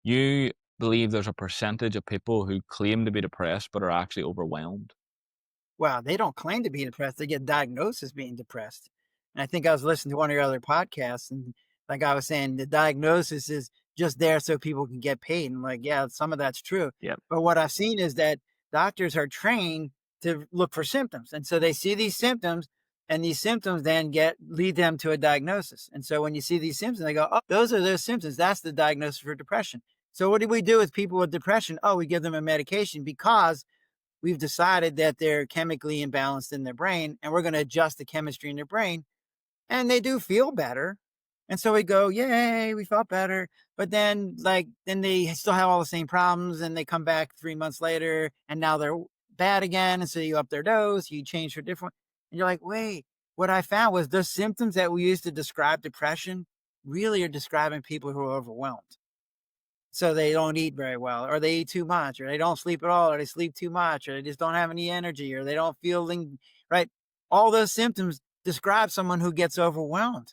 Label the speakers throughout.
Speaker 1: You believe there's a percentage of people who claim to be depressed but are actually overwhelmed?
Speaker 2: Well, they don't claim to be depressed. They get diagnosed as being depressed. And I think I was listening to one of your other podcasts, and like I was saying, the diagnosis is just there so people can get paid. And like, yeah, some of that's true.
Speaker 1: Yep.
Speaker 2: But what I've seen is that doctors are trained to look for symptoms. And so they see these symptoms, and these symptoms then lead them to a diagnosis. And so when you see these symptoms, they go, oh, those are those symptoms. That's the diagnosis for depression. So what do we do with people with depression? Oh, we give them a medication because we've decided that they're chemically imbalanced in their brain and we're going to adjust the chemistry in their brain and they do feel better. And so we go, yay, we felt better. But then, then they still have all the same problems and they come back 3 months later and now they're bad again. And so you up their dose, you change for different. And you're like, wait, what I found was the symptoms that we used to describe depression really are describing people who are overwhelmed. So they don't eat very well, or they eat too much, or they don't sleep at all, or they sleep too much, or they just don't have any energy, or they don't feeling right. All those symptoms describe someone who gets overwhelmed.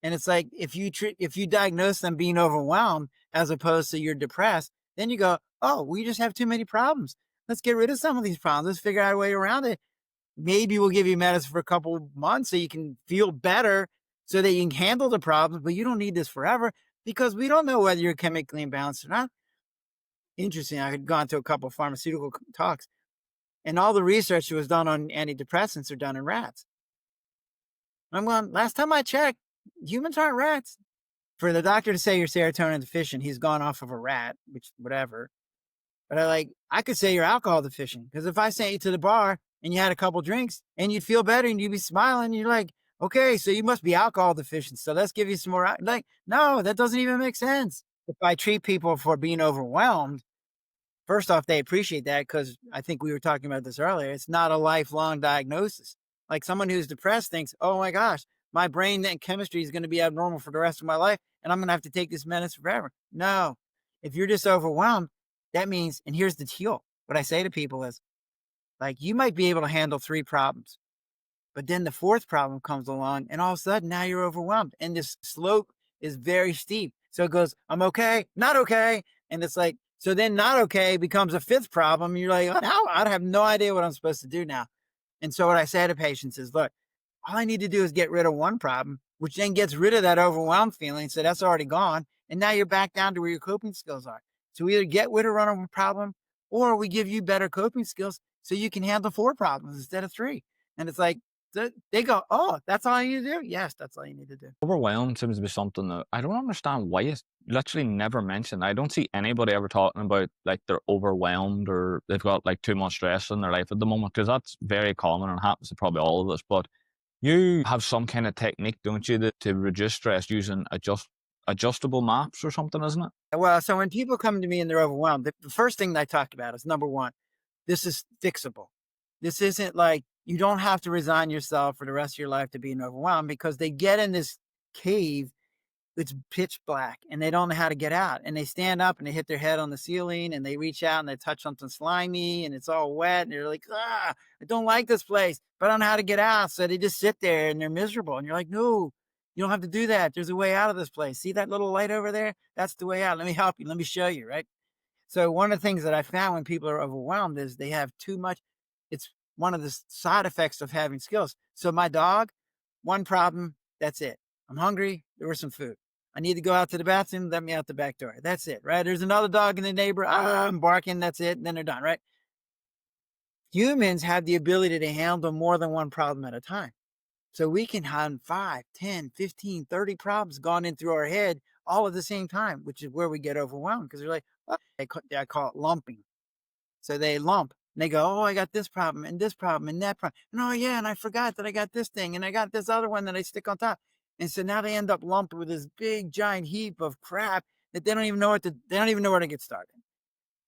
Speaker 2: And it's like if you diagnose them being overwhelmed as opposed to you're depressed, then you go, oh, we just have too many problems. Let's get rid of some of these problems. Let's figure out a way around it. Maybe we'll give you medicine for a couple of months so you can feel better so that you can handle the problems, but you don't need this forever because we don't know whether you're chemically imbalanced or not. Interesting. I had gone to a couple of pharmaceutical talks, and all the research that was done on antidepressants are done in rats. I'm going, last time I checked, humans aren't rats. For the doctor to say you're serotonin deficient, he's gone off of a rat, which whatever. But I could say you're alcohol deficient because if I sent you to the bar and you had a couple drinks and you'd feel better and you'd be smiling, you're like, okay, so you must be alcohol deficient. So let's give you some more. Like, no, that doesn't even make sense. If I treat people for being overwhelmed, first off, they appreciate that because I think we were talking about this earlier. It's not a lifelong diagnosis. Like someone who's depressed thinks, oh my gosh, my brain and chemistry is going to be abnormal for the rest of my life and I'm going to have to take this medicine forever. No, if you're just overwhelmed, that means, and here's the deal. What I say to people is like, you might be able to handle three problems, but then the fourth problem comes along and all of a sudden now you're overwhelmed and this slope is very steep. So it goes, I'm okay, not okay. And it's like, so then not okay becomes a fifth problem. You're like, oh, now I have no idea what I'm supposed to do now. And so what I say to patients is, look, all I need to do is get rid of one problem, which then gets rid of that overwhelmed feeling. So that's already gone. And now you're back down to where your coping skills are. So we either get rid of one problem or we give you better coping skills so you can handle four problems instead of three. And it's like, they go, oh, that's all you need to do? Yes, that's all you need to do.
Speaker 1: Overwhelmed seems to be something that I don't understand why it's literally never mentioned. I don't see anybody ever talking about like they're overwhelmed or they've got like too much stress in their life at the moment because that's very common and happens to probably all of us. But you have some kind of technique, don't you, that to reduce stress using adjustable maps or something, isn't it?
Speaker 2: Well, so when people come to me and they're overwhelmed, the first thing that I talk about is number one, this is fixable. This isn't like you don't have to resign yourself for the rest of your life to being overwhelmed because they get in this cave. It's pitch black and they don't know how to get out. And they stand up and they hit their head on the ceiling and they reach out and they touch something slimy and it's all wet. And they're like, I don't like this place, but I don't know how to get out. So they just sit there and they're miserable. And you're like, no, you don't have to do that. There's a way out of this place. See that little light over there? That's the way out. Let me help you. Let me show you. Right. So one of the things that I found when people are overwhelmed is they have too much. It's one of the side effects of having skills. So my dog, one problem, that's it. I'm hungry. There was some food. I need to go out to the bathroom. Let me out the back door. That's it, right? There's another dog in the neighbor. I'm barking. That's it. And then they're done, right? Humans have the ability to handle more than one problem at a time. So we can have 5, 10, 15, 30 problems gone in through our head all at the same time, which is where we get overwhelmed because they're like, oh, I call it lumping. So they lump and they go, oh, I got this problem and that problem. And oh, yeah. And I forgot that I got this thing and I got this other one that I stick on top. And so now they end up lumped with this big giant heap of crap that they don't even know where to get started.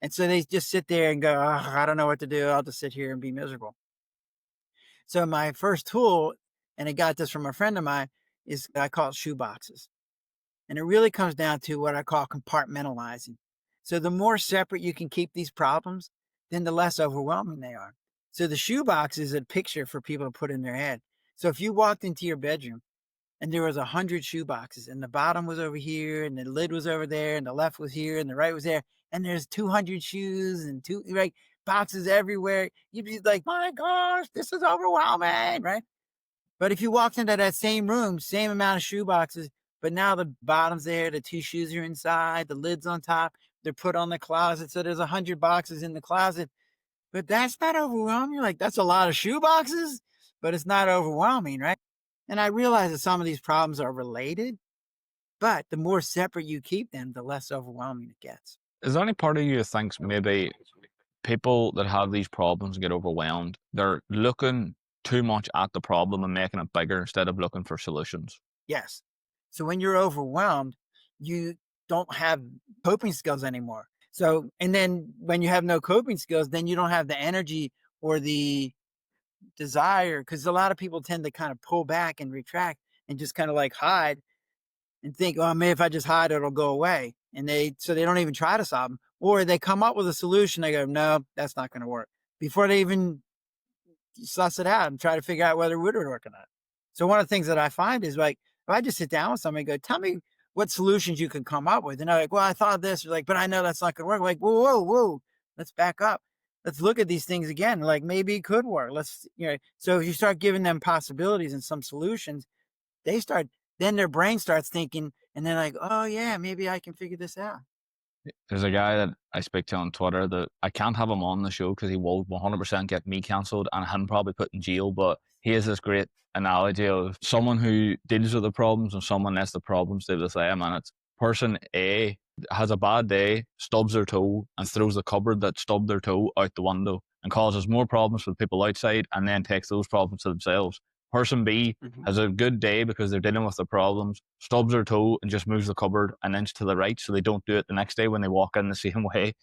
Speaker 2: And so they just sit there and go, oh, I don't know what to do. I'll just sit here and be miserable. So my first tool, and I got this from a friend of mine, is I call it shoe boxes. And it really comes down to what I call compartmentalizing. So the more separate you can keep these problems, then the less overwhelming they are. So the shoebox is a picture for people to put in their head. So if you walked into your bedroom and there was 100 shoe boxes, and the bottom was over here, and the lid was over there, and the left was here, and the right was there, and there's 200 shoes and two right boxes everywhere. You'd be like, my gosh, this is overwhelming, right? But if you walked into that same room, same amount of shoe boxes, but now the bottom's there, the two shoes are inside, the lid's on top, they're put on the closet, so there's 100 boxes in the closet. But that's not overwhelming. You're like, that's a lot of shoe boxes, but it's not overwhelming, right? And I realize that some of these problems are related, but the more separate you keep them, the less overwhelming it gets.
Speaker 1: Is there any part of you that thinks maybe people that have these problems and get overwhelmed, they're looking too much at the problem and making it bigger instead of looking for solutions?
Speaker 2: Yes. So when you're overwhelmed, you don't have coping skills anymore. So, and then when you have no coping skills, then you don't have the energy or the desire, because a lot of people tend to kind of pull back and retract and just kind of like hide and think, oh, maybe if I just hide, it'll go away. And so they don't even try to solve them, or they come up with a solution. They go, no, that's not going to work, before they even suss it out and try to figure out whether it would work or not. So one of the things that I find is like, if I just sit down with somebody and go, tell me what solutions you can come up with. And they're like, well, I thought this. They're like, but I know that's not going to work. I'm like, whoa, let's back up. Let's look at these things again. Like, maybe it could work. So if you start giving them possibilities and some solutions, then their brain starts thinking, and they're like, oh yeah, maybe I can figure this out.
Speaker 1: There's a guy that I speak to on Twitter that I can't have him on the show because he will 100% get me cancelled and him probably put in jail. But he has this great analogy of someone who deals with the problems and someone lets the problems deal with them. And it's person A has a bad day, stubs their toe, and throws the cupboard that stubbed their toe out the window and causes more problems for the people outside, and then takes those problems to themselves. Person B has a good day because they're dealing with the problems, stubs their toe and just moves the cupboard an inch to the right so they don't do it the next day when they walk in the same way.